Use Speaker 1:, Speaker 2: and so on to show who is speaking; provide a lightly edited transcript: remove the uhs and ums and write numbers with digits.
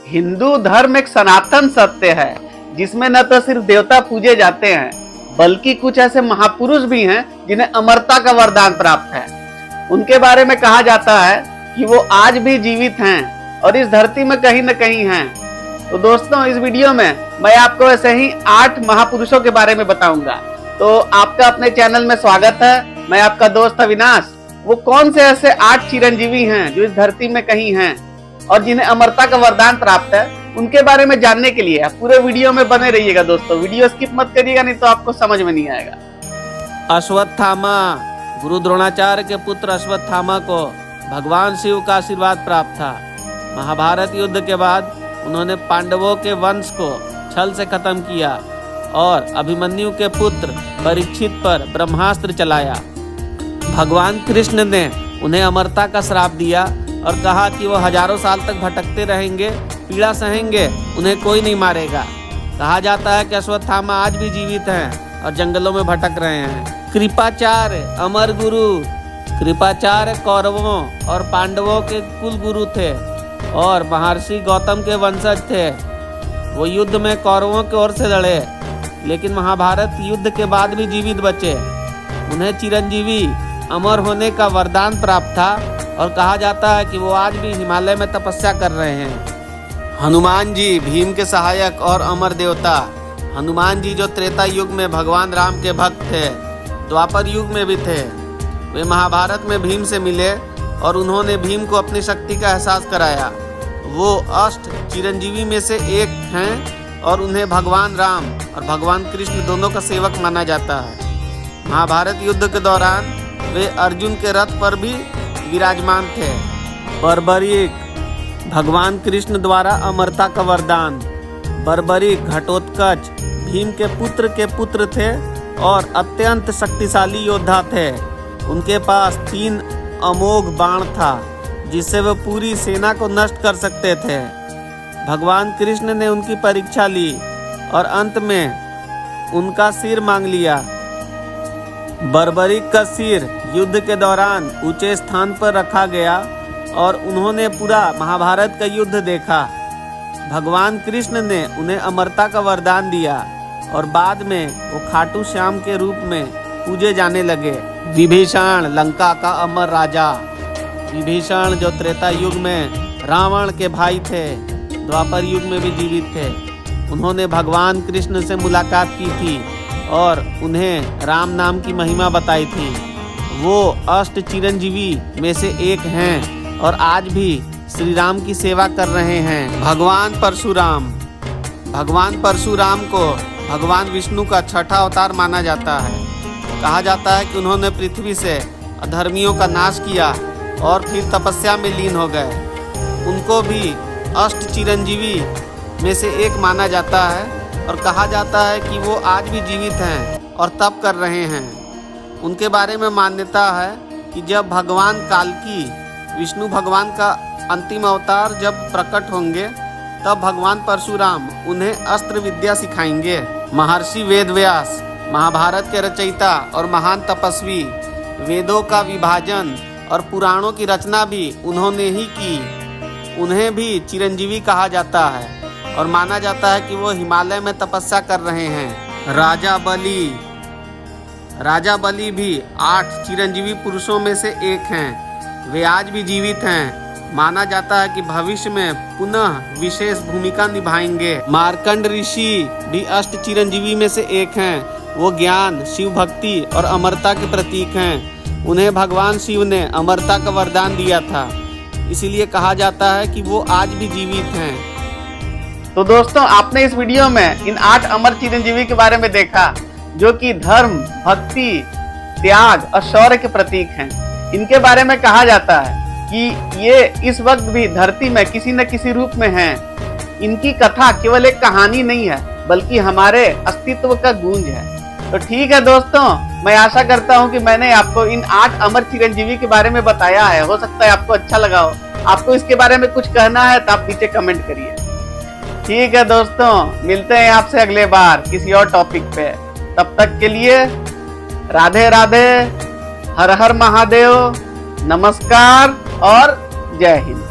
Speaker 1: हिंदू धर्म एक सनातन सत्य है जिसमें न तो सिर्फ देवता पूजे जाते हैं बल्कि कुछ ऐसे महापुरुष भी हैं जिन्हें अमरता का वरदान प्राप्त है। उनके बारे में कहा जाता है कि वो आज भी जीवित हैं और इस धरती में कहीं न कहीं हैं। तो दोस्तों, इस वीडियो में मैं आपको ऐसे ही 8 महापुरुषों के बारे में बताऊंगा। तो आपका अपने चैनल में स्वागत है। मैं आपका दोस्त अविनाश। वो कौन से ऐसे 8 चिरंजीवी हैं जो इस धरती में कहीं हैं और जिन्हें अमरता का वरदान प्राप्त है, उनके बारे में जानने के लिए आप पूरे वीडियो में बने रहिएगा दोस्तों। वीडियो स्किप मत करिएगा, नहीं तो आपको समझ में नहीं आएगा।
Speaker 2: अश्वत्थामा। गुरु द्रोणाचार्य के पुत्र अश्वत्थामा को भगवान शिव का आशीर्वाद प्राप्त था। महाभारत युद्ध के बाद उन्होंने पांडवों के वंश को छल से खत्म किया और अभिमन्यु के पुत्र परीक्षित पर ब्रह्मास्त्र चलाया। भगवान कृष्ण ने उन्हें अमरता का श्राप दिया और कहा कि वो हजारों साल तक भटकते रहेंगे, पीड़ा सहेंगे, उन्हें कोई नहीं मारेगा। कहा जाता है कि अश्वत्थामा आज भी जीवित हैं और जंगलों में भटक रहे हैं। कृपाचार्य, अमर गुरु। कृपाचार्य कौरवों और पांडवों के कुल गुरु थे और महर्षि गौतम के वंशज थे। वो युद्ध में कौरवों की ओर से लड़े, लेकिन महाभारत युद्ध के बाद भी जीवित बचे। उन्हें चिरंजीवी अमर होने का वरदान प्राप्त था और कहा जाता है कि वो आज भी हिमालय में तपस्या कर रहे हैं। हनुमान जी, भीम के सहायक और अमर देवता। हनुमान जी जो त्रेता युग में भगवान राम के भक्त थे, द्वापर युग में भी थे। वे महाभारत में भीम से मिले और उन्होंने भीम को अपनी शक्ति का एहसास कराया। वो 8 चिरंजीवी में से एक हैं और उन्हें भगवान राम और भगवान कृष्ण दोनों का सेवक माना जाता है। महाभारत युद्ध के दौरान वे अर्जुन के रथ पर भी विराजमान थे। बर्बरीक। भगवान कृष्ण द्वारा अमरता का वरदान। बर्बरीक घटोत्कच भीम के पुत्र थे और अत्यंत शक्तिशाली योद्धा थे। उनके पास 3 अमोघ बाण था जिससे वे पूरी सेना को नष्ट कर सकते थे। भगवान कृष्ण ने उनकी परीक्षा ली और अंत में उनका सिर मांग लिया। बर्बरीक का सिर युद्ध के दौरान ऊंचे स्थान पर रखा गया और उन्होंने पूरा महाभारत का युद्ध देखा। भगवान कृष्ण ने उन्हें अमरता का वरदान दिया और बाद में वो खाटू श्याम के रूप में पूजे जाने लगे। विभीषण, लंका का अमर राजा। विभीषण जो त्रेता युग में रावण के भाई थे, द्वापर युग में भी जीवित थे। उन्होंने भगवान कृष्ण से मुलाकात की थी और उन्हें राम नाम की महिमा बताई थी। वो 8 चिरंजीवी में से एक हैं और आज भी श्री राम की सेवा कर रहे हैं। भगवान परशुराम। भगवान परशुराम को भगवान विष्णु का 6ठा अवतार माना जाता है। कहा जाता है कि उन्होंने पृथ्वी से अधर्मियों का नाश किया और फिर तपस्या में लीन हो गए। उनको भी 8 चिरंजीवी में से एक माना जाता है और कहा जाता है कि वो आज भी जीवित हैं और तप कर रहे हैं। उनके बारे में मान्यता है कि जब भगवान कालकी, विष्णु भगवान का अंतिम अवतार जब प्रकट होंगे, तब भगवान परशुराम उन्हें अस्त्र विद्या सिखाएंगे। महर्षि वेदव्यास, महाभारत के रचयिता और महान तपस्वी। वेदों का विभाजन और पुराणों की रचना भी उन्होंने ही की। उन्हें भी चिरंजीवी कहा जाता है और माना जाता है कि वो हिमालय में तपस्या कर रहे हैं। राजा बलि। राजा बलि भी 8 चिरंजीवी पुरुषों में से एक हैं। वे आज भी जीवित हैं। माना जाता है कि भविष्य में पुनः विशेष भूमिका निभाएंगे। मार्कंड ऋषि भी 8 चिरंजीवी में से एक हैं। वो ज्ञान, शिव भक्ति और अमरता के प्रतीक हैं। उन्हें भगवान शिव ने अमरता का वरदान दिया था, इसीलिए कहा जाता है कि वो आज भी जीवित हैं।
Speaker 1: तो दोस्तों, आपने इस वीडियो में इन 8 अमर चिरंजीवी के बारे में देखा जो कि धर्म, भक्ति, त्याग और शौर्य के प्रतीक हैं। इनके बारे में कहा जाता है कि ये इस वक्त भी धरती में किसी न किसी रूप में हैं। इनकी कथा केवल एक कहानी नहीं है बल्कि हमारे अस्तित्व का गूंज है। तो ठीक है दोस्तों, मैं आशा करता हूं कि मैंने आपको इन 8 अमर चिरंजीवी के बारे में बताया है। हो सकता है आपको अच्छा लगा हो। आपको इसके बारे में कुछ कहना है तो आप नीचे कमेंट करिए। ठीक है दोस्तों, मिलते हैं आपसे अगले बार किसी और टॉपिक पे। तब तक के लिए राधे राधे, हर हर महादेव, नमस्कार और जय हिंद।